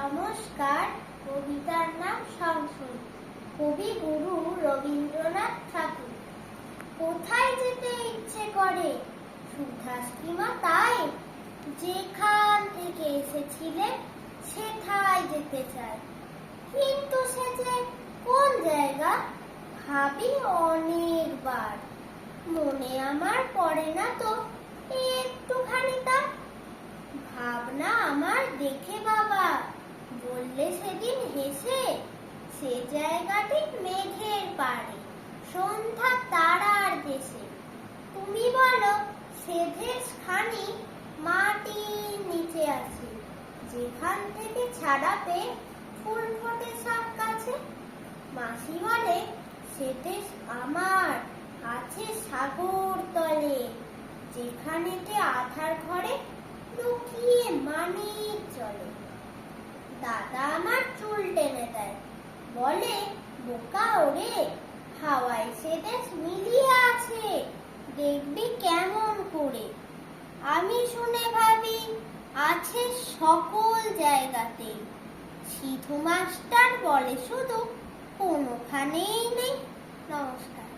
নমস্কার। কবিতার নাম সংশয়। কবি গুরু রবীন্দ্রনাথ ঠাকুর। কোথায় যেতে ইচ্ছে করে সুধাশ্রীমা তাই, যেখান থেকে এসেছিলে সেথায় যেতে চাই। কিন্তু সে যে কোন জায়গা ভাবি অনেকবার, মনে আমার পড়ে না তো একটুখানি তা। ভাবনা আমার দেখে বাবা বললে সেদিন হেসে, সে জায়গাটি মেঘের পাড়ে সন্ধ্যা তারার দেশে। তুমি বলো সে দেশ খানি মাটির নিচে আছে, যেখান থেকে ছাড়া পেয়ে ফুল ফোটে সব কাছে। মাসি বলে সে দেশ আমার আছে সাগর তলে, যেখানেতে আধার ঘরে লুকিয়ে মানিক চলে। দাদা আমার চুল টেনে দেয়, বলে বোকা ওরে, হাওয়ায় সে দেশ মিলিয়ে আছে, দেখবি কেমন করে। আমি শুনে ভাবি আছে সকল জায়গাতেই, সিধু মাস্টার বলে শুধু কোনোখানেই নেই। নমস্কার।